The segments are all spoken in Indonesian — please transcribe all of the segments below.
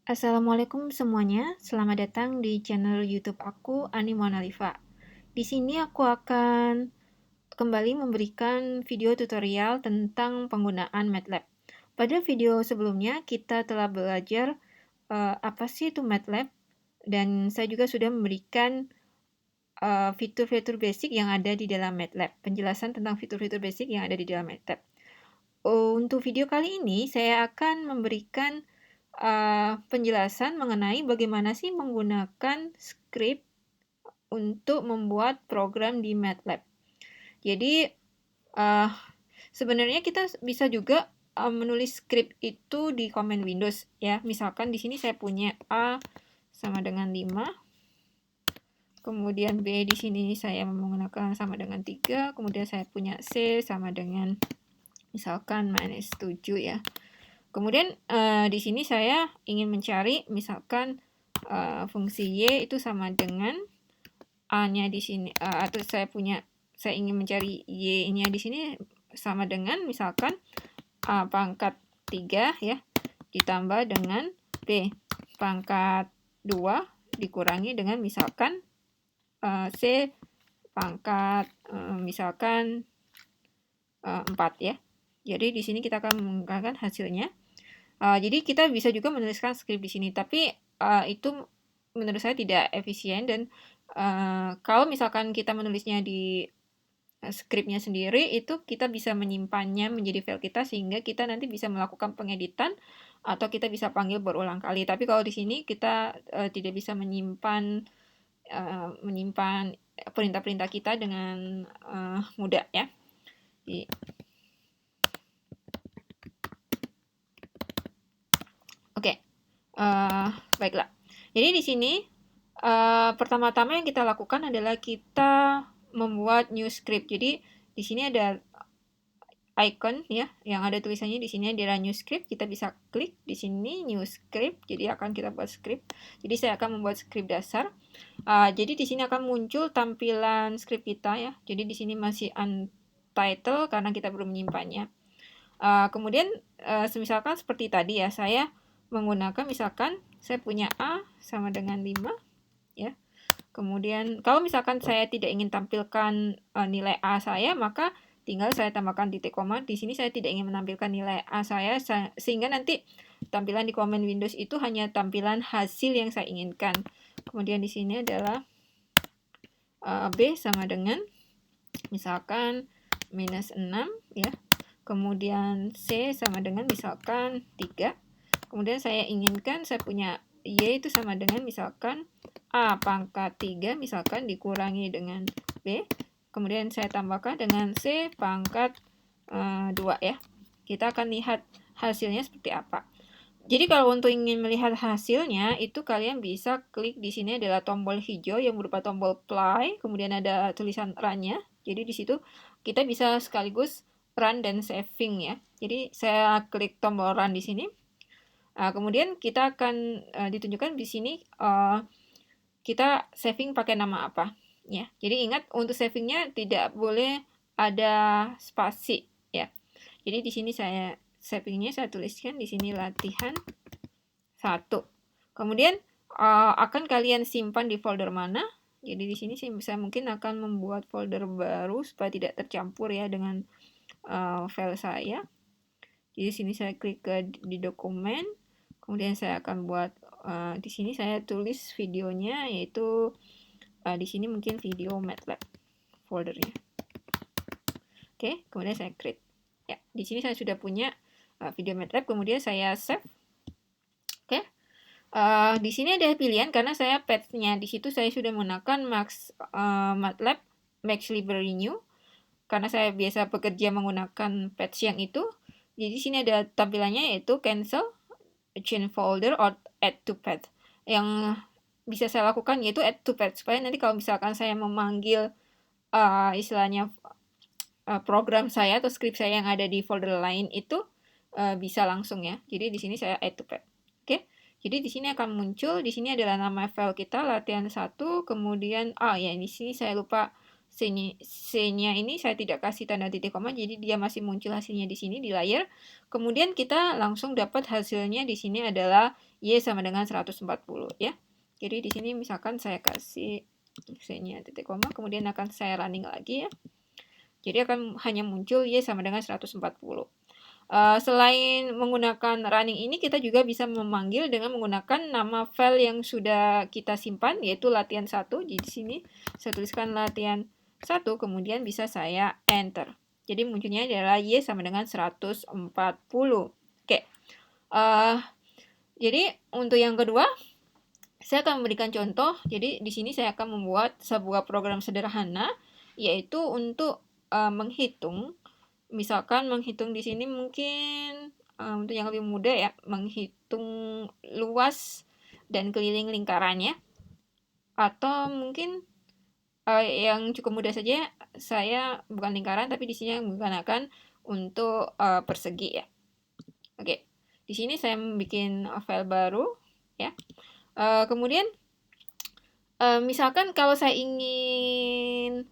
Assalamualaikum semuanya, selamat datang di channel YouTube aku, Ani Monaliva. Di sini aku akan kembali memberikan video tutorial tentang penggunaan MATLAB. Pada video sebelumnya kita telah belajar apa sih itu MATLAB, dan saya juga sudah memberikan fitur-fitur basic yang ada di dalam MATLAB, penjelasan tentang fitur-fitur basic yang ada di dalam MATLAB. Untuk video kali ini saya akan memberikan penjelasan mengenai bagaimana sih menggunakan script untuk membuat program di MATLAB. Jadi sebenarnya kita bisa juga menulis script itu di command Windows ya. Misalkan di sini saya punya A sama dengan 5. Kemudian B di sini saya menggunakan sama dengan 3, kemudian saya punya C sama dengan misalkan minus 7 ya. Kemudian di sini saya ingin mencari misalkan fungsi Y itu sama dengan A-nya di sini, atau saya ingin mencari Y-nya di sini sama dengan misalkan A pangkat 3 ya, ditambah dengan B pangkat 2 dikurangi dengan misalkan C pangkat misalkan 4 ya. Jadi di sini kita akan menggunakan hasilnya. Jadi kita bisa juga menuliskan script di sini, tapi itu menurut saya tidak efisien, dan kalau misalkan kita menulisnya di scriptnya sendiri, itu kita bisa menyimpannya menjadi file kita sehingga kita nanti bisa melakukan pengeditan atau kita bisa panggil berulang kali. Tapi kalau di sini kita tidak bisa menyimpan perintah-perintah kita dengan mudah ya. Oke, baiklah. Jadi di sini pertama-tama yang kita lakukan adalah kita membuat new script. Jadi di sini ada icon ya, yang ada tulisannya di sini adalah new script. Kita bisa klik di sini new script. Jadi akan kita buat script. Jadi saya akan membuat script dasar. Jadi di sini akan muncul tampilan script kita ya. Jadi di sini masih untitled karena kita belum menyimpannya. Kemudian misalkan seperti tadi ya, saya menggunakan misalkan saya punya A sama dengan 5 ya. Kemudian kalau misalkan saya tidak ingin tampilkan nilai A saya, maka tinggal saya tambahkan titik koma. Di sini saya tidak ingin menampilkan nilai A saya, sehingga nanti tampilan di command Windows itu hanya tampilan hasil yang saya inginkan. Kemudian di sini adalah B sama dengan misalkan minus 6 ya. Kemudian C sama dengan misalkan 3. Kemudian saya inginkan saya punya Y itu sama dengan misalkan A pangkat 3 misalkan dikurangi dengan B. Kemudian saya tambahkan dengan C pangkat 2 ya. Kita akan lihat hasilnya seperti apa. Jadi kalau untuk ingin melihat hasilnya, itu kalian bisa klik di sini adalah tombol hijau yang berupa tombol play, kemudian ada tulisan run-nya. Jadi di situ kita bisa sekaligus run dan saving ya. Jadi saya klik tombol run di sini. Kemudian kita akan ditunjukkan di sini kita saving pakai nama apa ya. Jadi ingat untuk savingnya tidak boleh ada spasi ya. Jadi di sini saya savingnya saya tuliskan di sini latihan 1. Kemudian akan kalian simpan di folder mana? Jadi di sini saya mungkin akan membuat folder baru supaya tidak tercampur ya dengan file saya. Jadi di sini saya klik di dokumen, kemudian saya akan buat di sini saya tulis videonya, yaitu di sini mungkin video MATLAB foldernya. Oke, kemudian saya create. Ya, di sini saya sudah punya video MATLAB, kemudian saya save. Oke. Di sini ada pilihan karena saya path-nya di situ saya sudah menggunakan MATLAB Max Library New karena saya biasa bekerja menggunakan path yang itu. Jadi di sini ada tampilannya yaitu cancel, change folder, or add to path. Yang bisa saya lakukan yaitu add to path supaya nanti kalau misalkan saya memanggil istilahnya program saya atau script saya yang ada di folder lain itu bisa langsung ya. Jadi di sini saya add to path. Oke. Jadi di sini akan muncul, di sini adalah nama file kita latihan 1, kemudian ya di sini saya lupa C-nya ini saya tidak kasih tanda titik koma, jadi dia masih muncul hasilnya di sini di layar. Kemudian kita langsung dapat hasilnya di sini adalah Y sama dengan 140 ya. Jadi di sini misalkan saya kasih C-nya titik koma, kemudian akan saya running lagi ya. Jadi akan hanya muncul Y sama dengan 140. Selain menggunakan running ini, kita juga bisa memanggil dengan menggunakan nama file yang sudah kita simpan, yaitu latihan 1. Jadi di sini saya tuliskan latihan 1, kemudian bisa saya enter. Jadi munculnya adalah Y sama dengan 140. Oke. Jadi untuk yang kedua, saya akan memberikan contoh. Jadi di sini saya akan membuat sebuah program sederhana, yaitu untuk menghitung. Misalkan menghitung di sini mungkin untuk yang lebih mudah ya, menghitung luas dan keliling lingkarannya. Atau mungkin yang cukup mudah saja, saya bukan lingkaran tapi di sini menggunakan untuk persegi ya. Oke, di sini saya membuat file baru ya. Kemudian misalkan kalau saya ingin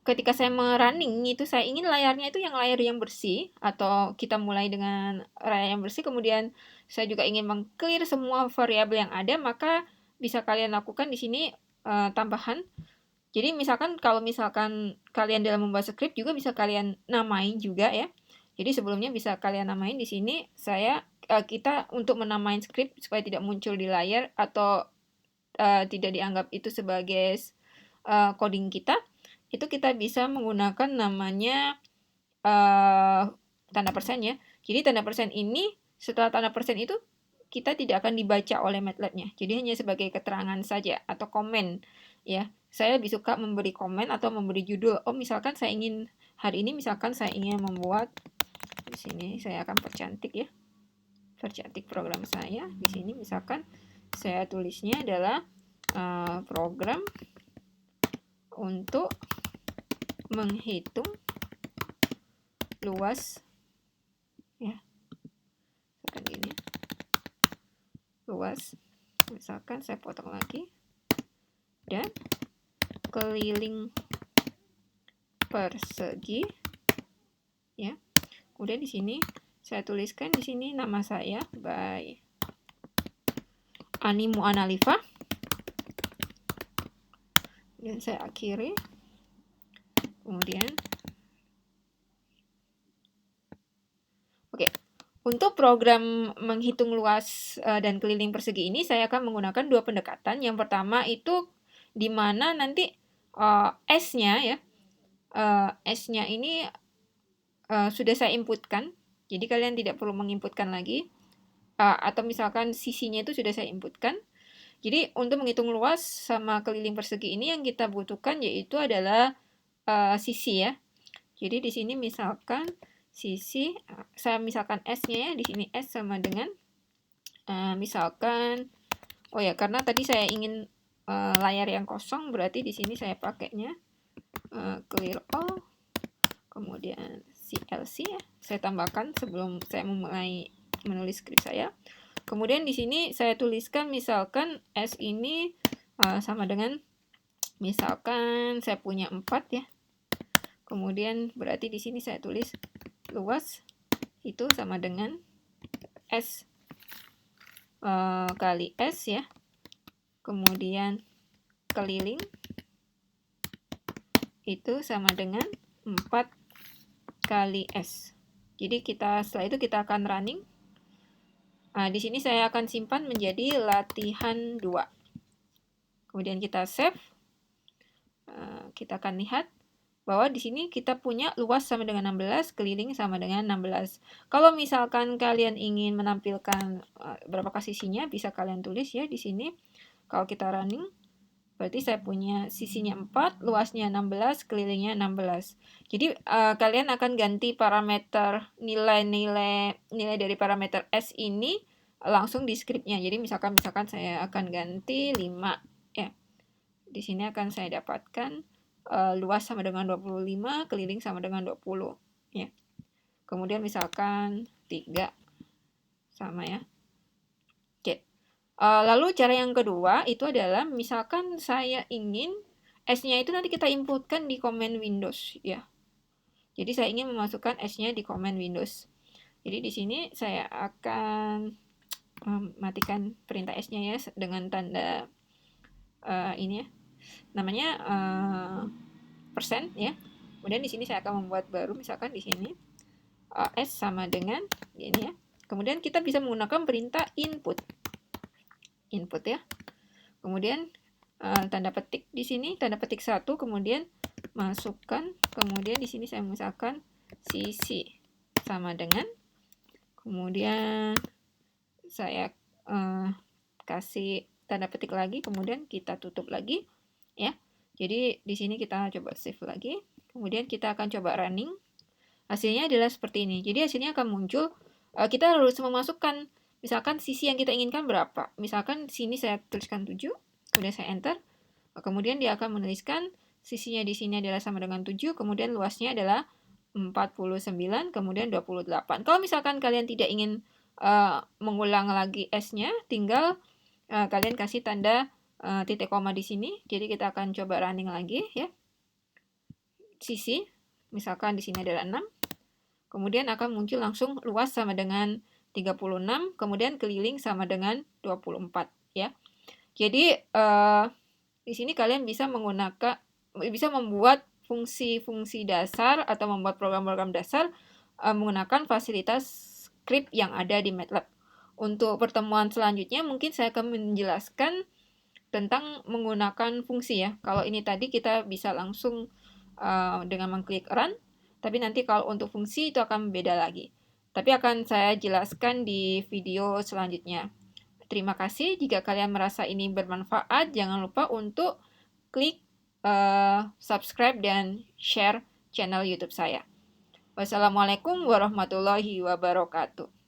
ketika saya merunning itu saya ingin layarnya itu layar yang bersih, atau kita mulai dengan layar yang bersih, kemudian saya juga ingin meng-clear semua variabel yang ada, maka bisa kalian lakukan di sini tambahan. Jadi misalkan kalau misalkan kalian dalam membuat script juga bisa kalian namain juga ya. Jadi sebelumnya bisa kalian namain di sini kita untuk menamain script supaya tidak muncul di layar atau tidak dianggap itu sebagai coding kita. Itu kita bisa menggunakan namanya tanda persen ya. Jadi tanda persen ini, setelah tanda persen itu kita tidak akan dibaca oleh MATLAB-nya. Jadi hanya sebagai keterangan saja atau komen ya. Saya lebih suka memberi komen atau memberi judul. Oh, misalkan saya ingin hari ini misalkan saya ingin membuat, di sini saya akan percantik ya. Percantik program saya. Di sini misalkan saya tulisnya adalah program untuk menghitung luas ya, misalkan gini, luas, misalkan saya potong lagi, dan keliling persegi ya. Kemudian di sini saya tuliskan di sini nama saya by Ani Mu'analifa, dan saya akhiri. Kemudian oke, untuk program menghitung luas dan keliling persegi ini saya akan menggunakan dua pendekatan. Yang pertama itu di mana nanti S-nya ya, S-nya ini sudah saya inputkan, jadi kalian tidak perlu menginputkan lagi, atau misalkan sisinya itu sudah saya inputkan. Jadi untuk menghitung luas sama keliling persegi ini yang kita butuhkan yaitu adalah sisi ya. Jadi di sini misalkan sisi, saya misalkan S-nya ya, di sini S sama dengan misalkan, oh ya, karena tadi saya ingin layar yang kosong, berarti di sini saya pakainya clear all, kemudian CLC ya, saya tambahkan sebelum saya memulai menulis skrip saya. Kemudian di sini saya tuliskan misalkan S ini sama dengan, misalkan saya punya 4 ya. Kemudian berarti di sini saya tulis luas itu sama dengan S kali S ya. Kemudian keliling itu sama dengan 4 kali S. Jadi setelah itu kita akan running. Di sini saya akan simpan menjadi latihan 2. Kemudian kita save. Kita akan lihat bahwa di sini kita punya luas sama dengan 16, keliling sama dengan 16. Kalau misalkan kalian ingin menampilkan berapakah sisinya, bisa kalian tulis ya di sini. Kalau kita running, berarti saya punya sisinya 4, luasnya 16, kelilingnya 16. Jadi kalian akan ganti parameter nilai dari parameter S ini langsung di scriptnya. Jadi misalkan saya akan ganti 5 ya. Di sini akan saya dapatkan luas sama dengan 25, keliling sama dengan 20 ya. Kemudian misalkan 3 sama ya. Oke. Lalu cara yang kedua itu adalah misalkan saya ingin S-nya itu nanti kita inputkan di command Windows ya. Jadi saya ingin memasukkan S-nya di command Windows. Jadi di sini saya akan matikan perintah S-nya ya dengan tanda ini ya. Namanya persen ya. Kemudian di sini saya akan membuat baru, misalkan di sini S sama dengan ini ya. Kemudian kita bisa menggunakan perintah input ya. Kemudian tanda petik di sini, tanda petik 1, kemudian masukkan, kemudian di sini saya misalkan CC sama dengan, kemudian saya kasih tanda petik lagi, kemudian kita tutup lagi ya. Jadi di sini kita coba save lagi, kemudian kita akan coba running. Hasilnya adalah seperti ini. Jadi hasilnya akan muncul, kita harus memasukkan misalkan sisi yang kita inginkan berapa. Misalkan sini saya tuliskan 7, kemudian saya enter. Kemudian dia akan menuliskan sisinya di sini adalah sama dengan 7, kemudian luasnya adalah 49, kemudian 28. Kalau misalkan kalian tidak ingin mengulang lagi S-nya, tinggal kalian kasih tanda titik koma di sini. Jadi kita akan coba running lagi ya. Sisi, misalkan di sini adalah 6. Kemudian akan muncul langsung luas sama dengan 36, kemudian keliling sama dengan 24 ya. Jadi di sini kalian bisa membuat fungsi-fungsi dasar atau membuat program-program dasar menggunakan fasilitas script yang ada di MATLAB. Untuk pertemuan selanjutnya mungkin saya akan menjelaskan tentang menggunakan fungsi ya. Kalau ini tadi kita bisa langsung dengan mengklik run, tapi nanti kalau untuk fungsi itu akan beda lagi. Tapi akan saya jelaskan di video selanjutnya. Terima kasih. Jika kalian merasa ini bermanfaat, jangan lupa untuk klik subscribe dan share channel YouTube saya. Wassalamualaikum warahmatullahi wabarakatuh.